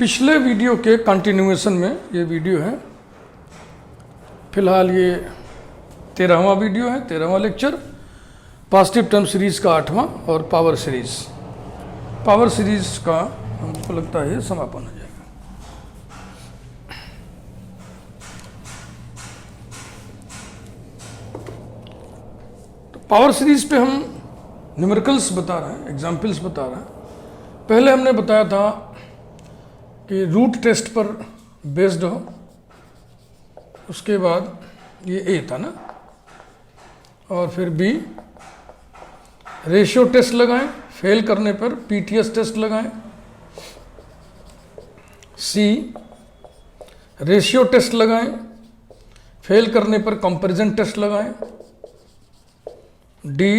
पिछले वीडियो के कंटिन्यूएशन में ये वीडियो है। फिलहाल ये 13वां वीडियो है, 13वां लेक्चर, पॉजिटिव टर्म सीरीज का 8वां और पावर सीरीज का हमको लगता है समापन हो जाएगा। तो पावर सीरीज पे हम न्यूमेरिकल्स बता रहे हैं, एग्जाम्पल्स बता रहे हैं। पहले हमने बताया था कि रूट टेस्ट पर बेस्ड हो, उसके बाद ये ए था ना, और फिर बी रेशियो टेस्ट लगाएं, फेल करने पर पीटीएस टेस्ट लगाएं, सी रेशियो टेस्ट लगाएं, फेल करने पर कंपैरिजन टेस्ट लगाएं, डी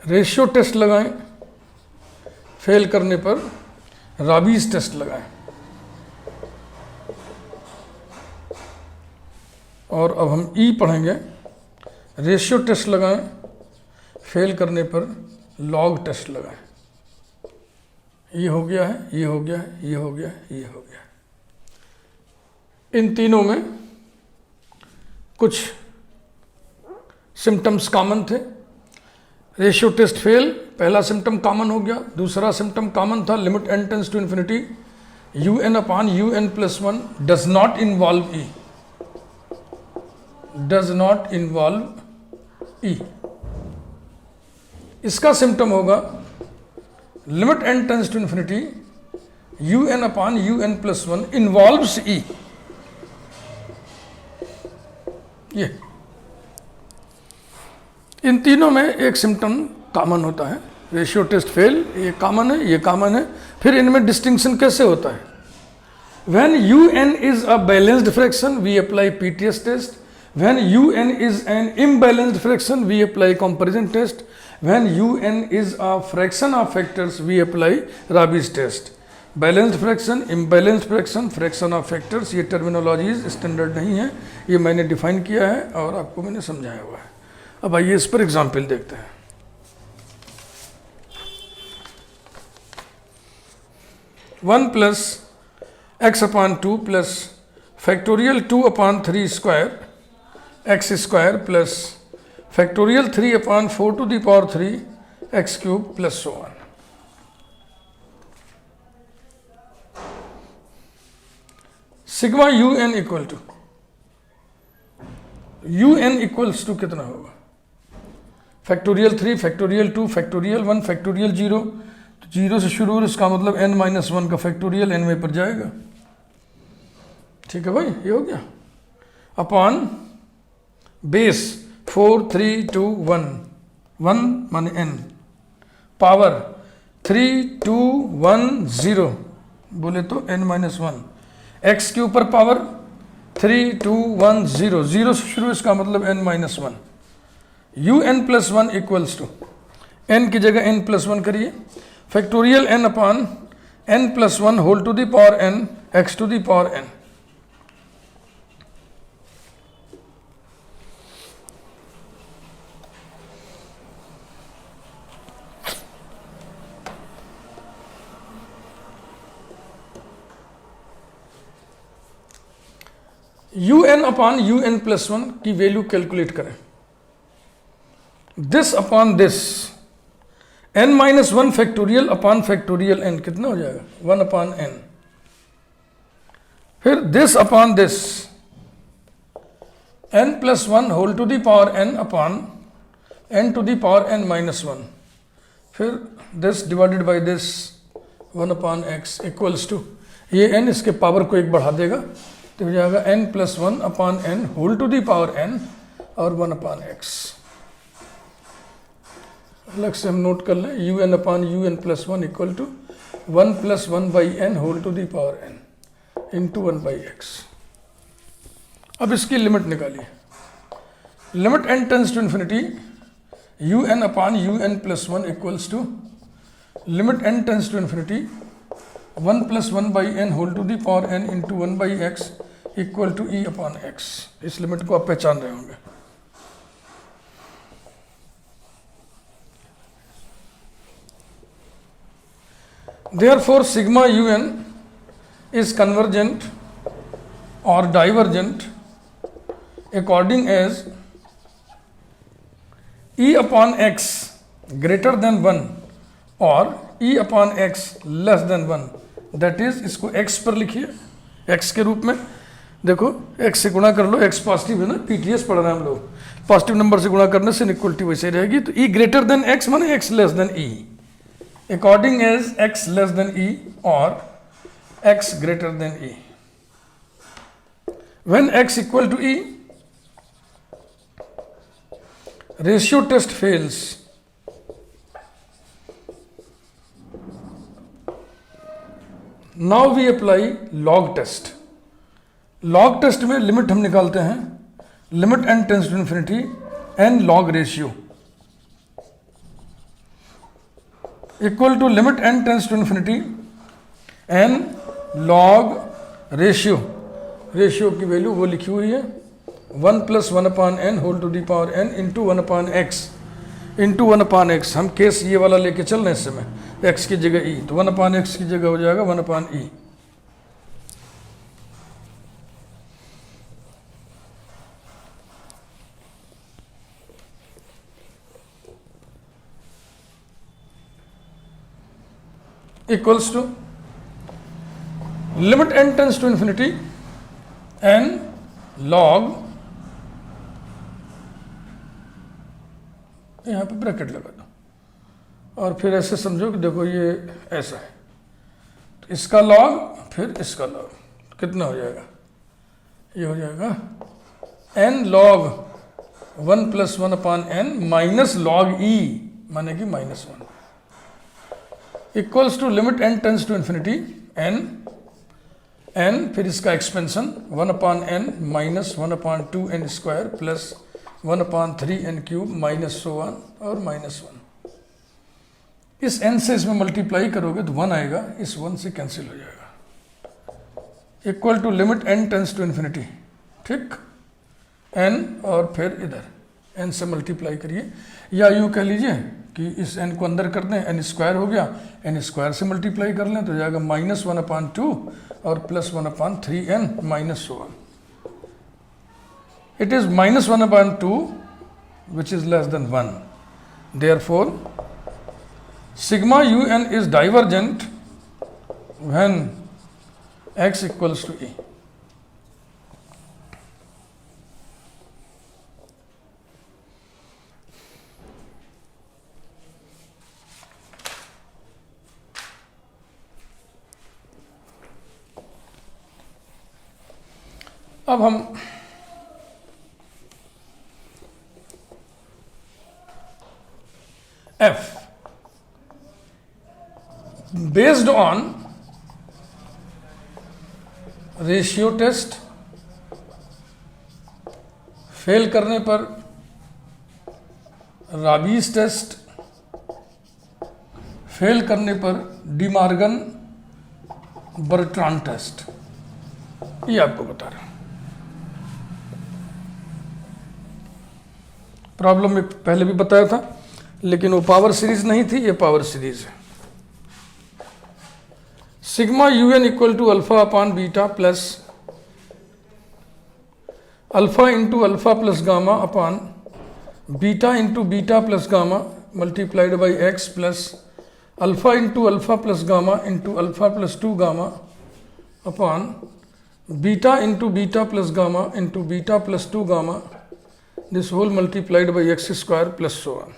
रेशियो टेस्ट लगाएं, फेल करने पर राबीज टेस्ट लगाएं। और अब हम ई पढ़ेंगे, रेशियो टेस्ट लगाएं, फेल करने पर लॉग टेस्ट लगाएं। ये हो गया है, ये हो गया है, ये हो गया है, ये हो गया है। इन तीनों में कुछ सिम्टम्स कॉमन थे। रेशियो टेस्ट फेल, पहला सिम्टम कॉमन हो गया। दूसरा सिम्टम कॉमन था, limit n tends to infinity un upon un plus 1 does not involve e, does not involve e. इसका सिम्टम होगा limit n tends to infinity un upon un plus 1 involves e. ये इन तीनों में एक symptom common होता है। Ratio test fail, ये कॉमन है, ये कॉमन है। फिर इनमें डिस्टिंक्शन कैसे होता है? When un is a balanced fraction we apply PTS test, when un is an imbalanced fraction we apply comparison test, when un is a fraction of factors we apply Raabe's test. Balanced fraction, imbalanced fraction, fraction of factors, ये terminologies standard नहीं है, ये मैंने define किया है और आपको मैंने समझाया हुआ है। अब आइए इस पर एग्जाम्पल देखते हैं। 1 plus x upon 2 plus factorial 2 upon 3 square x square plus factorial 3 upon 4 to the power 3 x cube plus so on. Sigma un equal to un equals to कितना होगा? Factorial 3, factorial 2, factorial 1, factorial 0। तो 0 से शुरू हो, इसका मतलब n minus 1 का factorial n में पर जाएगा। ठीक है भाई, ये हो गया। अपॉन बेस 4 3 2 1, 1 माने n, पावर 3 2 1 0 बोले तो n माइनस 1, एक्स के ऊपर पावर 3 2 1 0, 0 से शुरू, इसका मतलब n minus 1। un plus 1 equals to, n की जगह n प्लस 1 करिए, factorial n upon n plus 1 whole to the power n x to the power n। un upon un plus 1 की वैल्यू कैलकुलेट करें। This upon this, n minus 1 factorial upon factorial n कितना हो जाएगा? 1 upon n। फिर this upon this, n plus 1 whole to the power n upon n to the power n minus 1। फिर this divided by this 1 upon x equals to, ये n इसके power को एक बढ़ा देगा तो हो जाएगा n plus 1 upon n whole to the power n और 1 अपॉन x। अलग से हम नोट कर लें, un upon un plus 1 equal to 1 plus 1 by n whole to the power n into 1 by x। अब इसकी लिमिट निकालिए। Limit n tends to infinity un upon un plus 1 equals to limit n tends to infinity 1 plus 1 by n whole to the power n into 1 by x equal to e upon x। इस limit को आप पहचान रहे होंगे। Therefore, sigma un is convergent or divergent according as e upon x greater than 1 और e upon x less than 1, that is, इसको x पर लिखिए, x के रूप में। देखो x से गुणा कर लो, x पॉजिटिव है ना, पीटीएस पढ़ रहे हैं हम लोग, पॉजिटिव नंबर से गुणा करने से इक्वलिटी वैसे रहेगी। तो e ग्रेटर देन x माने x less than e, according as x less than e और x greater than e। When x equal to e, ratio test fails. Now we apply log test. Log test में limit हम निकालते हैं, limit n tends to infinity n log ratio equal to limit n tends to infinity n log ratio. Ratio की value वो लिखी हुई है 1 + 1 upon n whole to the power n into 1 upon x into 1 upon x। हम case ये वाला लेके चल रहे हैं इस समय, x की जगह e, तो 1 अपान x की जगह हो जाएगा 1 upon e। Equals to limit n tends to infinity n log, यहाँ पे ब्रैकेट लगा दो और फिर ऐसे समझो कि देखो ये ऐसा है, तो इसका लॉग फिर इसका लॉग, कितना हो जाएगा, ये हो जाएगा n log 1 + 1 upon n minus log e माने कि -1 equals to limit n tends to infinity n फिर इसका expansion 1 upon n minus 1 upon 2n square plus 1 upon 3n cube minus so 1 और -1। इस n से इसमें मल्टीप्लाई करोगे तो 1 आएगा, इस 1 से कैंसिल हो जाएगा, equal to limit n tends to infinity, ठीक, n और फिर इधर n से मल्टीप्लाई करिए, या यूँ कह लीजिए कि इस n को अंदर कर दें, n स्क्वायर हो गया, n स्क्वायर से मल्टीप्लाई कर लें तो जाएगा -1 अपान 2 और +1 upon 3n minus so 1। It is -1 upon 2 which is less than 1. Therefore, sigma un is divergent when x equals to e. अब हम F based on ratio test, fail करने पर राबीज टेस्ट, फेल करने पर डिमार्गन बर्ट्रांड टेस्ट, ये आपको बता रहा हूं। प्रॉब्लम में पहले भी बताया था, लेकिन वो पावर सीरीज नहीं थी, ये पावर सीरीज है। Sigma un equal to alpha upon beta plus alpha into alpha plus gamma upon beta into beta plus gamma multiplied by x plus alpha into alpha plus gamma into alpha plus 2 gamma upon beta into beta plus gamma into beta plus 2 gamma, this whole multiplied by x square plus so on.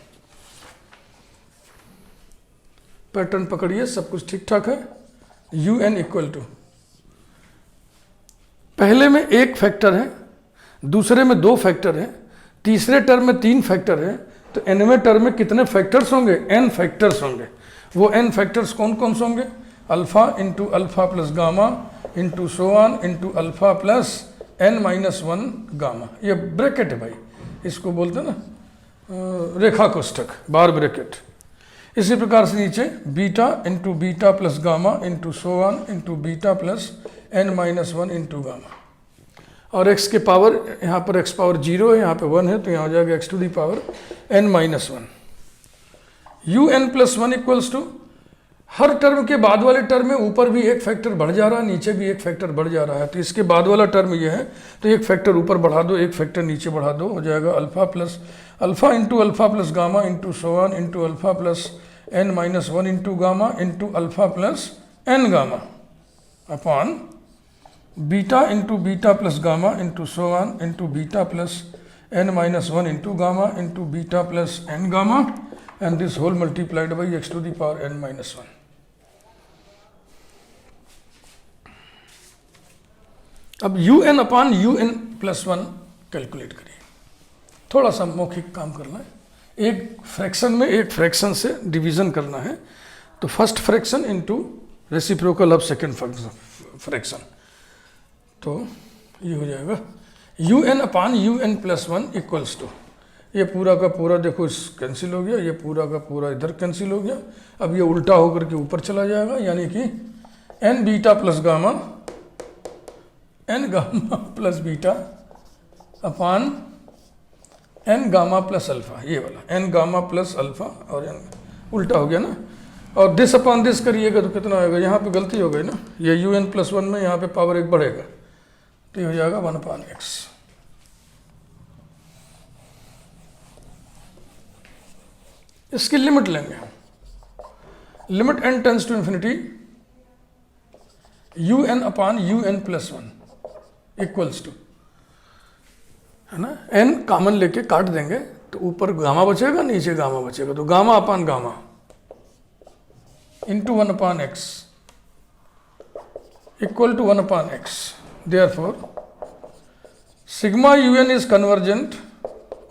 Pattern पकड़िए, सब कुछ ठीक ठाक है। un equal to, पहले में एक factor है, दूसरे में 2 फैक्टर है, तीसरे टर्म में 3 फैक्टर है, तो nवें टर्म में कितने फैक्टर्स होंगे, n फैक्टर्स होंगे। वो n फैक्टर्स कौन कौन से होंगे, alpha into alpha plus gamma into so on into alpha plus n-1 gamma. ये ब्रैकेट है भाई, इसको बोलते हैं ना रेखा कोष्ठक, बार ब्रैकेट। इसी प्रकार से नीचे beta into beta plus gamma into so on into beta plus n-1 into gamma, और x के पावर, यहाँ पर x पावर 0 है, यहाँ पे 1 है, तो यहाँ हो जाएगा x to the power n-1। un plus 1 equals to हर टर्म के बाद वाले टर्म में ऊपर भी एक फैक्टर बढ़ जा रहा है, नीचे भी एक फैक्टर बढ़ जा रहा है। तो इसके बाद वाला टर्म ये है, तो एक फैक्टर ऊपर बढ़ा दो, एक फैक्टर नीचे बढ़ा दो, हो जाएगा alpha plus alpha into alpha plus gamma into so on into alpha plus n minus one into gamma into alpha plus n gamma upon beta into beta plus gamma into so on into beta plus n minus one into gamma into beta plus n gamma and this whole multiplied by x to the power n minus 1. अब un upon un plus one calculate करिए। थोड़ा सा मौखिक काम करना है, एक fraction में एक फ्रैक्शन से डिवीजन करना है। तो first fraction into reciprocal of second fraction, तो ये हो जाएगा un upon un plus one equals to, ये पूरा का पूरा देखो इस कैंसिल हो गया, ये पूरा का पूरा इधर कैंसिल हो गया। अब ये उल्टा होकर के ऊपर चला जाएगा, यानी कि n beta plus gamma n gamma plus beta अपान n गामा प्लस अल्फा, ये वाला n गामा प्लस अल्फा और n उल्टा हो गया ना। और दिस अपान दिस करिएगा तो कितना आएगा, यहाँ पे गलती हो गई ना, ये un प्लस वन में यहाँ पे पावर एक बढ़ेगा, तो ये हो जाएगा 1/x। इसकी लिमिट लेंगे, limit n tends to infinity un upon un plus one equals to, है ना, n कॉमन लेके काट देंगे तो ऊपर गामा बचेगा, नीचे गामा बचेगा, तो gamma upon gamma into 1/x equal to 1/x। Therefore sigma un is convergent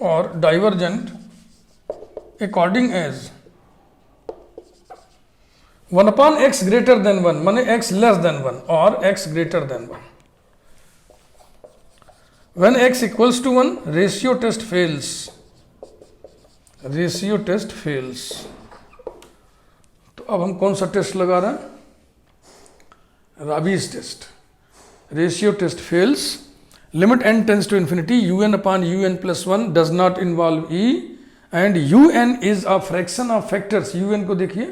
और divergent according as 1/x greater than 1 माने x less than 1 और x greater than 1। when x equals to 1 ratio test fails, ratio test fails। तो अब हम कौन सा test लगा रहे हैं, Raabe's test. Ratio test fails, limit n tends to infinity un upon un plus one does not involve e and un is a fraction of factors. un को देखिए,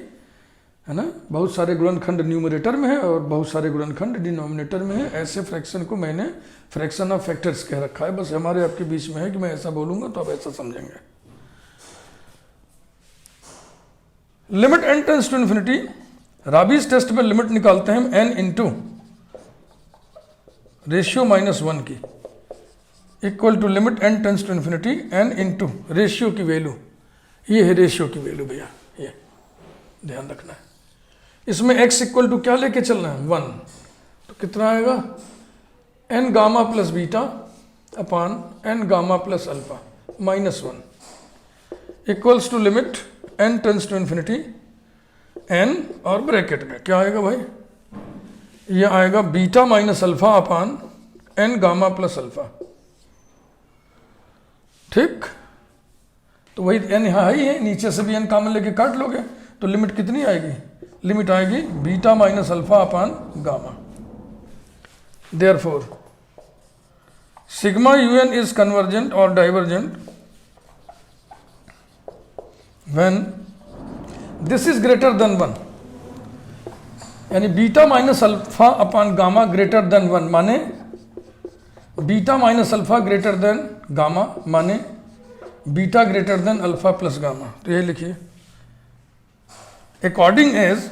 है ना, बहुत सारे गुणनखंड न्यूमरेटर में है और बहुत सारे गुणनखंड डिनोमिनेटर में है। ऐसे फ्रैक्शन को मैंने फ्रैक्शन ऑफ फैक्टर्स कह रखा है, बस हमारे आपके बीच में है कि मैं ऐसा बोलूंगा तो आप ऐसा समझेंगे। Limit n tends to infinity, Raabe's test में लिमिट निकालते हैं हम n into ratio minus one की equal to limit n tends to infinity n into ratio की वैल्यू, ये है रेशियो की वैल्यू भैया, ये ध्यान रखना है। इसमें x इक्वल टू क्या लेके चलना है, 1, तो कितना आएगा n gamma plus beta upon n gamma plus alpha minus 1 equals to limit n tends to infinity n और ब्रैकेट में क्या आएगा भाई, ये आएगा beta minus alpha upon n gamma plus alpha. ठीक, तो वही n यहाँ ही है, नीचे से भी n कॉमन लेके काट लोगे तो लिमिट कितनी आएगी, लिमिट आएगी beta minus alpha upon gamma. Therefore sigma un is convergent और divergent when this is greater than 1, यानी beta minus alpha upon gamma greater than 1 माने beta minus alpha greater than gamma माने beta greater than alpha plus gamma. तो ये लिखिए, according as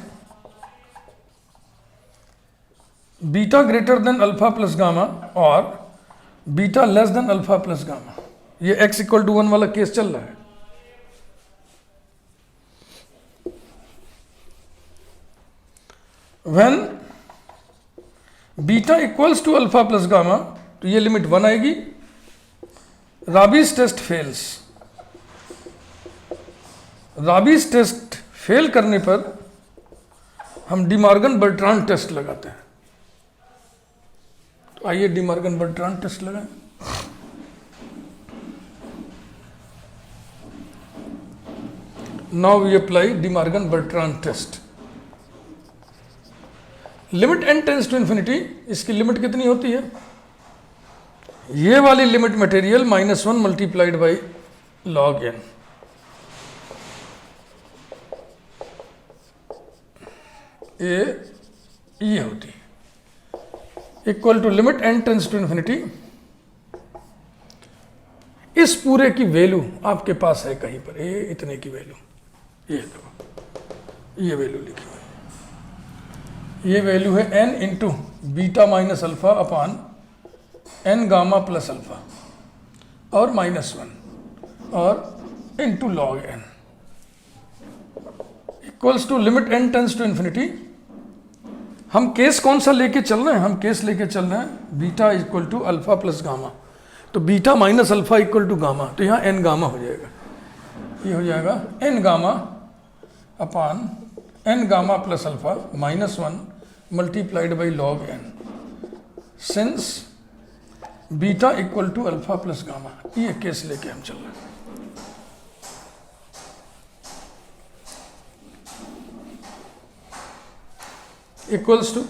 beta greater than alpha plus gamma और beta less than alpha plus gamma. ये x equal to 1 वाला case चल रहा है। When beta equals to alpha plus gamma, तो ये लिमिट 1 आएगी। Raabe's test fails, Raabe's test fail करने पर हम डिमॉर्गन बर्ट्रांड टेस्ट लगाते हैं। तो आइए डिमॉर्गन बर्ट्रांड टेस्ट लगाएं। Now we apply De Morgan Bertrand test. Limit n tends to infinity, इसकी लिमिट कितनी होती है, ये वाली लिमिट मटेरियल -1 मल्टीप्लाइड बाई लॉग n। ये होती है, equal to limit n tends to infinity. इस पूरे की वैल्यू आपके पास है कहीं पर, ये इतने की वैल्यू, ये देखो ये वैल्यू लिखी हुई, ये वैल्यू है n into beta minus alpha upon n gamma plus alpha और -1 और into log n equals to limit n tends to infinity. हम केस कौन सा लेके चल रहे हैं? हम केस लेके चल रहे हैं beta equal to alpha plus gamma. तो beta minus alpha equal to gamma, तो यहाँ n गामा हो जाएगा, ये हो जाएगा n gamma upon n gamma plus alpha -1 multiplied by log n since beta equal to alpha plus gamma. ये case लेके हम चल रहे हैं। Equals to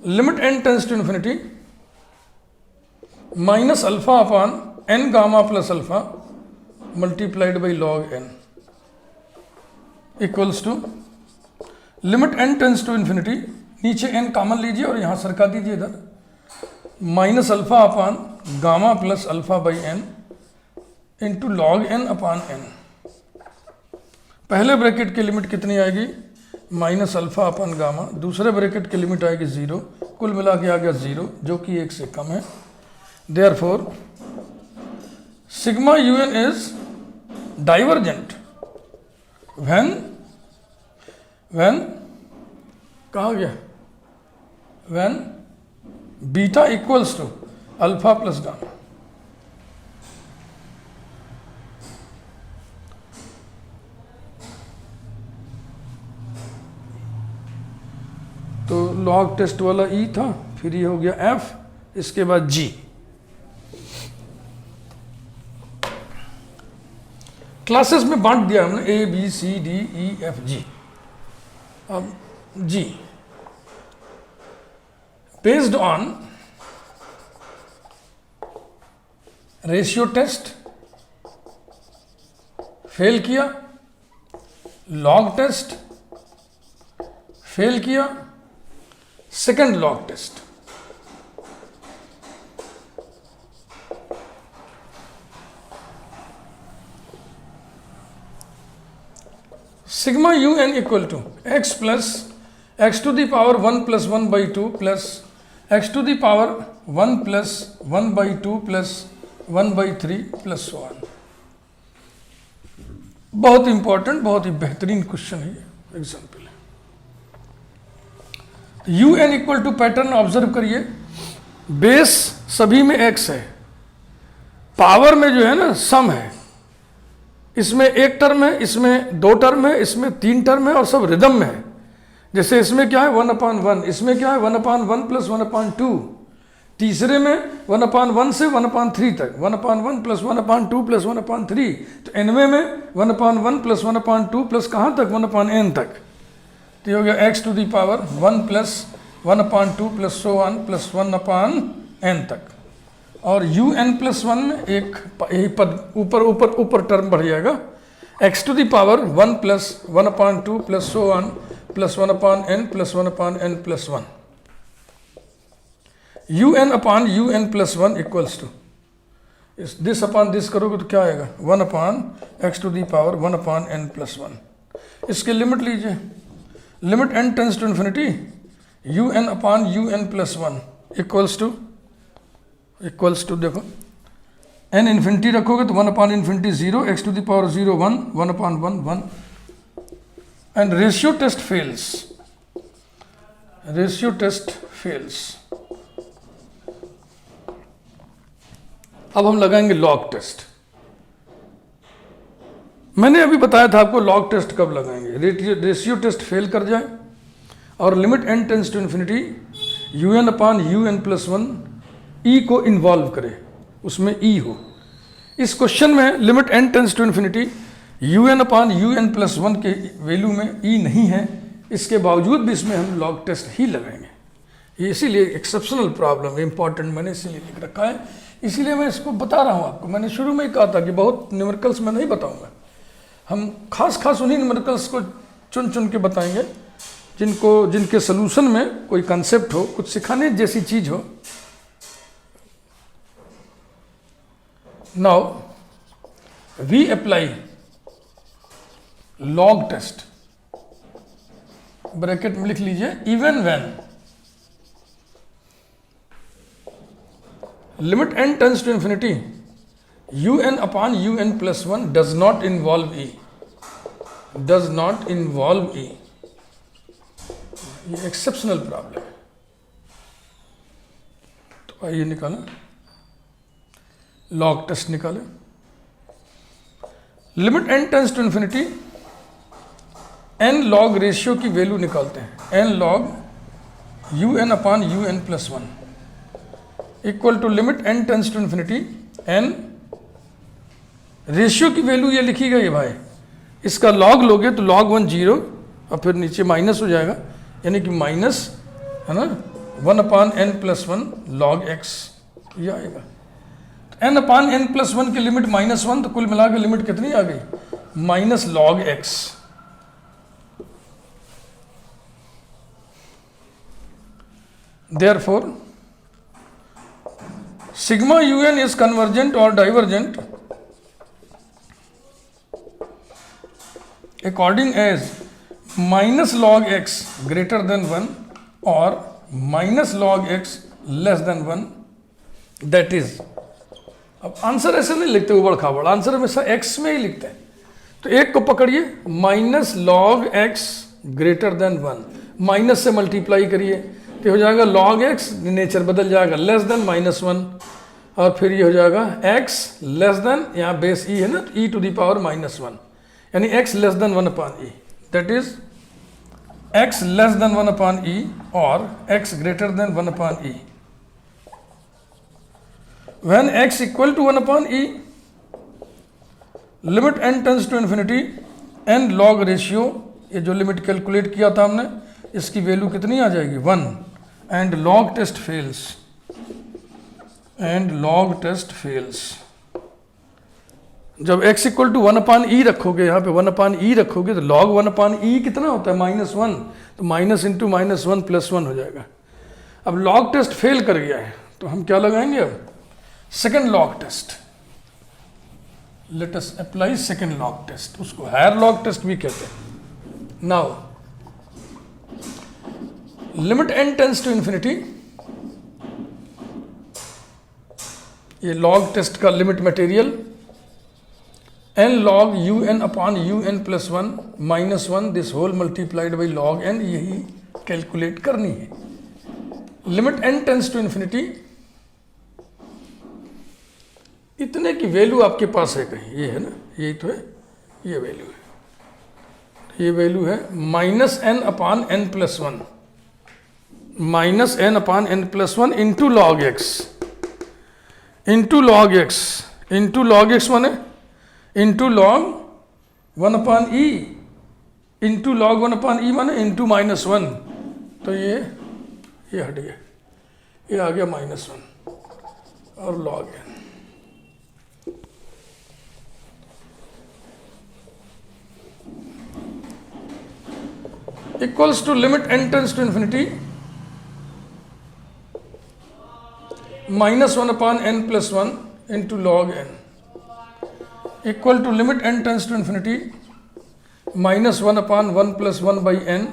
limit n tends to infinity minus alpha upon n gamma plus alpha multiplied by log n equals to limit n tends to infinity, नीचे n common लीजिए और यहां सरका दीजिए इधर, minus alpha upon gamma plus alpha by n into log n upon n। पहले bracket की limit कितनी आएगी? माइनस अल्फा अपान गामा, दूसरे ब्रैकेट की लिमिट आएगी 0, कुल मिला के आ गया 0 जो कि 1 से कम है। Therefore sigma un is divergent when कहा गया when beta equals to alpha plus gamma. तो लॉग टेस्ट वाला ई था, फिर ये हो गया एफ, इसके बाद जी। क्लासेस में बांट दिया हमने A B C D E F G. अब G based on ratio test fail किया, लॉग टेस्ट फेल किया, second log test. Sigma u n equal to x plus x to the power 1 plus 1 by 2 plus x to the power 1 plus 1 by 2 plus 1 by 3 plus 1। बहुत important, बहुत ही बेहतरीन question है ये, example है। U n equal to pattern observe करिए, base सभी में x है, पावर में जो है ना सम है, इसमें एक टर्म है, इसमें दो टर्म है, इसमें तीन टर्म है और सब रिदम में है। जैसे इसमें क्या है 1/1, इसमें क्या है 1/1 प्लस 1/2, तीसरे में 1/1 से 1/3 तक, 1/1 प्लस 1/2 प्लस 1/3, तो एनवे में 1/1 प्लस 1/2 प्लस कहाँ तक 1/n तक। तो ये हो गया x to the power 1 plus 1/2 plus so 1 plus 1/n तक। और यू एन प्लस 1 में एक यही पद ऊपर टर्म बढ़ जाएगा, x to the power 1 plus 1/2 plus so 1 plus 1/n plus 1/n plus 1। U n upon u n plus 1 equals to this upon this करोगे तो क्या आएगा 1 upon x to the power 1/n plus 1। इसकी limit लीजिए, limit n tends to infinity u n upon u n plus 1 equals to देखो n infinity रखोगे तो 1 upon infinity 0, x to the power 0 1, 1/1 1, and ratio test fails, ratio test fails. अब हम लगाएंगे log test. मैंने अभी बताया था आपको लॉग टेस्ट कब लगाएंगे, रेशियो टेस्ट फेल कर जाए और limit n tends to infinity u n upon u n plus 1 e को इन्वॉल्व करे, उसमें ई हो। इस क्वेश्चन में limit n tends to infinity u n upon u n plus 1 के वैल्यू में ई नहीं है, इसके बावजूद भी इसमें हम लॉग टेस्ट ही लगाएंगे। ये इसीलिए एक्सेप्शनल प्रॉब्लम है, इंपॉर्टेंट मैंने इसीलिए लिख रखा है, इसीलिए मैं इसको बता रहा हूँ आपको। मैंने शुरू में ही कहा था कि बहुत न्यूमेरिकल्स में नहीं बताऊँगा, हम खास उन्हीं न्यूमेरिकल्स को चुन के बताएंगे जिनके सोल्यूशन में कोई कंसेप्ट हो, कुछ सिखाने जैसी चीज हो। Now we apply log test, bracket में लिख लीजिए, even when limit n tends to infinity un upon un plus 1 does not involve e, does not involve e। ये एक्सेप्शनल प्रॉब्लम है। तो आइए निकालें, लॉग टेस्ट निकालें। Limit n tends to infinity, n log ratio की value निकालते हैं, n log un upon un plus 1 equal to limit n tends to infinity, n ratio की वैल्यू ये लिखी गई है भाई, इसका लॉग लोगे तो log 1 0 और फिर नीचे माइनस हो जाएगा, यानी कि माइनस है ना 1 upon n plus 1 log x ये आएगा। तो n अपॉन n प्लस 1 की लिमिट -1, तो कुल मिलाकर लिमिट कितनी आ गई, minus log x। Therefore sigma un is convergent और divergent according as minus log x greater than 1 or minus log x less than 1, that is, अब आंसर ऐसे नहीं लिखते उबड़ खाबड़, आंसर हमेशा x में ही लिखते हैं। तो एक को पकड़िए, minus log x greater than 1, minus से मल्टीप्लाई करिए तो हो जाएगा log x, नेचर बदल जाएगा, लेस देन -1, और फिर ये हो जाएगा x लेस देन, यहाँ बेस e है ना, e टू द पावर -1, यानी x less than 1 upon e, that is x less than 1 upon e और x greater than 1 upon e। When x equal to 1 upon e, limit n tends to infinity, n log ratio, ये जो limit calculate किया था हमने, इसकी value कितनी आ जाएगी 1, and log test fails, and log test fails. जब x equal to 1 upon e रखोगे, यहाँ पे 1 अपॉन ई रखोगे तो log 1 अपॉन ई कितना होता है, -1, तो माइनस इंटू -1 प्लस 1 हो जाएगा। अब लॉग टेस्ट फेल कर गया है तो हम क्या लगाएंगे, अब second log test, let us apply second log test, उसको हायर लॉग टेस्ट भी कहते हैं। Now limit n tends to infinity, ये लॉग टेस्ट का limit material, n log un upon un plus 1 -1 this whole multiplied by log n, यही calculate करनी है। Limit n tends to infinity, इतने की वैल्यू आपके पास है कहीं, ये है ना, यही तो है, ये वैल्यू है, ये वैल्यू है -n upon n plus 1, -n upon n plus 1 into log x, into log x, into log x माने इंटू लॉग 1 अपॉन ई, इंटू लॉग 1 अपॉन ई माने इंटू -1, तो ये हट गया, ये आ गया -1 और log n। Equals to limit n tends to infinity, -1 upon n plus 1 into log n, equal to limit n tends to infinity, -1 upon 1 plus 1 by n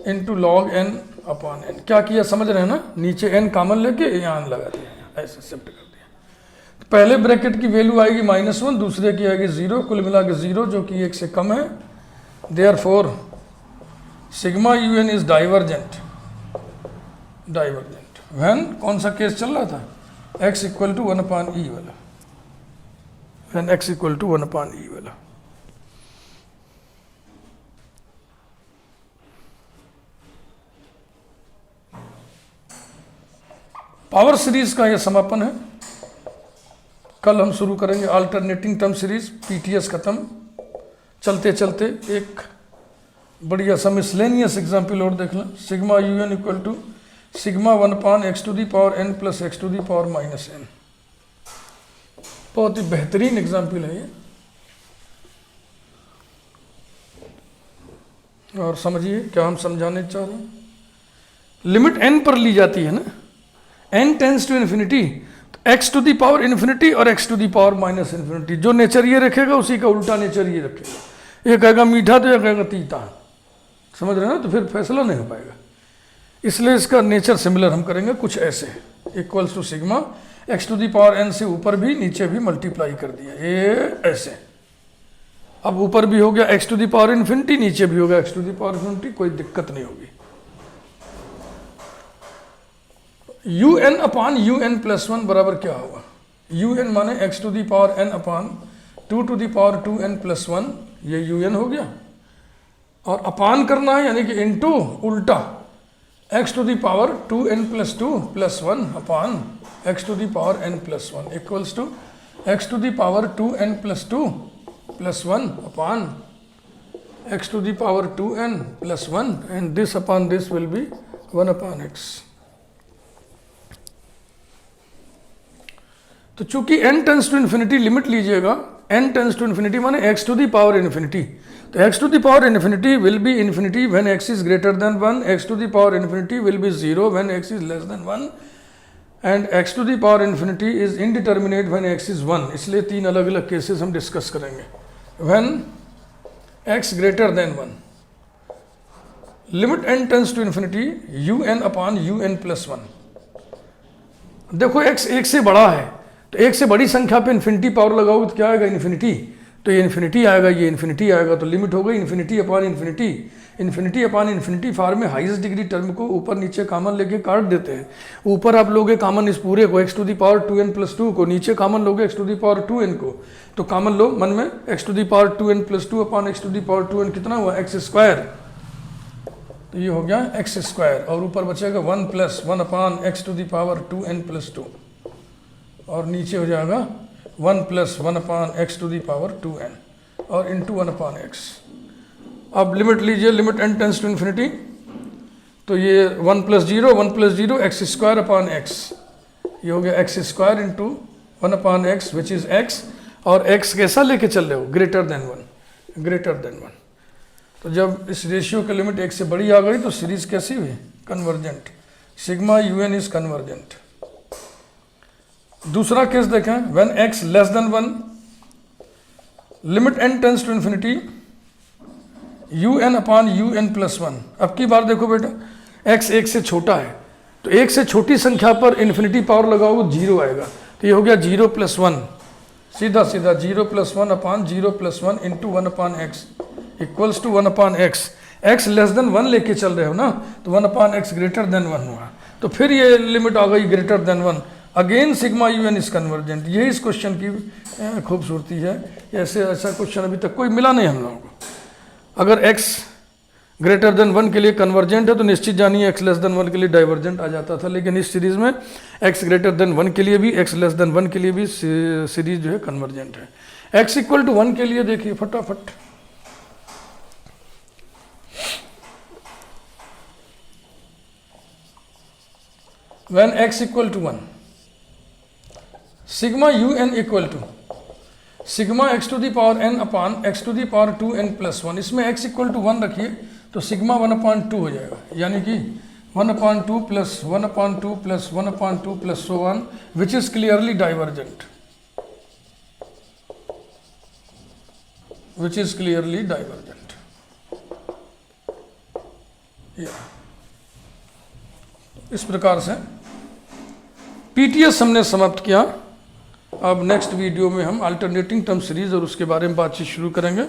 into log n upon n। क्या किया समझ रहे हैं ना, नीचे n common लेके यहाँ लगा दिया, ऐसे शिफ्ट कर दिया। तो पहले ब्रैकेट की वैल्यू आएगी -1, दूसरे की आएगी 0, कुल मिला के 0 जो कि 1 से कम है। Therefore sigma un is divergent, divergent when, कौन सा केस चल रहा था, x equal to 1 upon e वाला, when x equal to 1 upon e वाला। पावर सीरीज का यह समापन है। कल हम शुरू करेंगे अल्टरनेटिंग टर्म सीरीज, पीटीएस खत्म। चलते चलते एक बढ़िया सा मिसलेनियस एग्जाम्पल और देख लें। Sigma u n equal to sigma 1 upon x to the power n plus x to the power -n। बहुत ही बेहतरीन एग्जाम्पल है ये। और समझिए क्या हम समझाने चाह रहे हैं। लिमिट n पर ली जाती है ना, n टेंस टू इन्फिनिटी, तो x to the power infinity और x to the power minus infinity, जो नेचर ये रखेगा उसी का उल्टा नेचर ये रखेगा। ये कहेगा मीठा तो ये कहेगा तीता, समझ रहे हैं ना, तो फिर फैसला नहीं हो पाएगा। इसलिए इसका नेचर सिमिलर हम करेंगे कुछ ऐसे, equals to sigma x to the power n से ऊपर भी नीचे भी मल्टीप्लाई कर दिया, ये ऐसे। अब ऊपर भी हो गया x to the power infinity, नीचे भी हो गया x to the power infinity, कोई दिक्कत नहीं होगी। un अपान un प्लस 1 बराबर क्या होगा, un माने x to the power n upon 2 to the power 2n plus 1, ये un हो गया। और अपान करना है यानी कि इनटू उल्टा x to the power 2n plus 2 plus 1 upon x to the power n plus 1 equals to x to the power 2n plus 2 plus 1 upon x to the power 2n plus 1, and this upon this will be 1 upon x। तो चूंकि n tends to infinity limit लीजिएगा, n tends to infinity माने x to the power infinity, तो x to the power infinity will be infinity when x is greater than 1, x to the power infinity will be 0 when x is less than 1, and x to the power infinity is indeterminate when x is 1। इसलिए तीन अलग अलग cases हम discuss करेंगे। When x greater than 1, limit n tends to infinity un upon un plus 1। देखो x एक से बड़ा है, तो एक से बड़ी संख्या पे इन्फिनिटी पावर लगाओगे तो क्या आएगा, इन्फिनिटी, तो ये इन्फिनिटी आएगा, ये इन्फिनिटी आएगा, तो लिमिट हो गई infinity upon infinity. Infinity upon infinity form में हाईएस्ट डिग्री टर्म को ऊपर नीचे कॉमन लेके काट देते हैं। ऊपर आप लोगे कॉमन इस पूरे को x to the power 2n plus 2 को, नीचे कॉमन लोगे x to the power 2n को, तो कॉमन लो मन में x to the power 2n plus 2 upon x to the power 2n कितना हुआ, x स्क्वायर, तो ये हो गया x स्क्वायर, और ऊपर बचेगा 1 plus 1 upon x to the power 2n plus 2, और नीचे हो जाएगा 1 plus 1 upon x to the power 2n और इंटू 1 अपॉन x। अब लिमिट लीजिए, limit n tends to infinity, तो ये 1 plus 0 x square upon x, ये हो गया x square into 1 upon x which is x, और x कैसा लेके चल रहे हो, ग्रेटर देन 1, ग्रेटर देन 1। तो जब इस रेशियो की लिमिट 1 से बड़ी आ गई तो सीरीज कैसी हुई, convergent, sigma un is convergent. दूसरा केस देखें, when x less than 1, limit n tends to infinity un upon un plus 1। अब की बार देखो बेटा, x 1 से छोटा है, तो 1 से छोटी संख्या पर इन्फिनिटी पावर लगाओगे 0 आएगा, तो ये हो गया 0 प्लस 1, सीधा सीधा 0 plus 1 upon 0 plus 1 into 1 upon x equals to 1 upon x। x less than 1 लेके चल रहे हो ना, तो 1 अपॉन x ग्रेटर देन 1 हुआ, तो फिर ये लिमिट आ गई greater than 1, again sigma un is convergent. यही इस क्वेश्चन की खूबसूरती है, ऐसा क्वेश्चन अभी तक कोई मिला नहीं हम लोगों को। अगर x ग्रेटर देन 1 के लिए कन्वर्जेंट है तो निश्चित जानिए x लेस देन 1 के लिए डाइवर्जेंट आ जाता था, लेकिन इस सीरीज में x ग्रेटर देन 1 के लिए भी, x लेस देन 1 के लिए भी सीरीज जो है कन्वर्जेंट है। x इक्वल टू 1 के लिए देखिए फटाफट, when x equal to 1, sigma un equal to sigma x to the power n upon x to the power 2n plus 1। इसमें x इक्वल टू 1 रखिए तो सिग्मा 1/2 हो जाएगा, यानी कि 1/2 plus 1/2 plus 1/2 plus so on, which is clearly divergent, which is clearly divergent. इस प्रकार से पीटीएस हमने समाप्त किया। अब नेक्स्ट वीडियो में हम अल्टरनेटिंग टर्म सीरीज और उसके बारे में बातचीत शुरू करेंगे।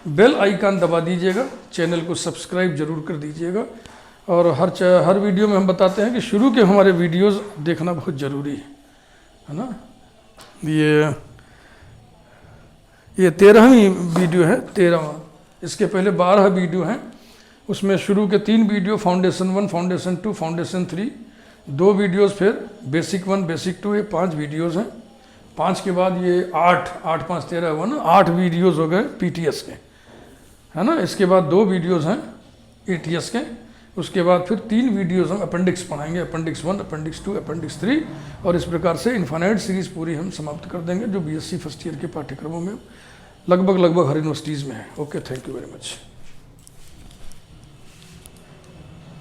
बेल आइकन दबा दीजिएगा, चैनल को सब्सक्राइब जरूर कर दीजिएगा, और हर वीडियो में हम बताते हैं कि शुरू के हमारे वीडियोस देखना बहुत ज़रूरी है ना। ये 13वीं वीडियो है, 13वां, इसके पहले 12 वीडियो हैं। उसमें शुरू के 3 video foundation 1, foundation 2, foundation 3, 2 videos फिर बेसिक 1, बेसिक 2, ये 5 वीडियोस हैं। 5 के बाद ये 8, 5 13 हुआ ना, 8 वीडियोस हो गए पीटीएस के, है ना। इसके बाद 2 वीडियोस हैं एटीएस के, उसके बाद फिर 3 वीडियोस हम अपेंडिक्स पढ़ाएंगे, अपेंडिक्स 1, अपेंडिक्स 2, अपेंडिक्स 3, और इस प्रकार से इन्फाइनाइट सीरीज पूरी हम समाप्त कर देंगे, जो बीएससी फर्स्ट ईयर के पाठ्यक्रमों में लगभग हर यूनिवर्सिटीज़ में है। Okay, thank you very much.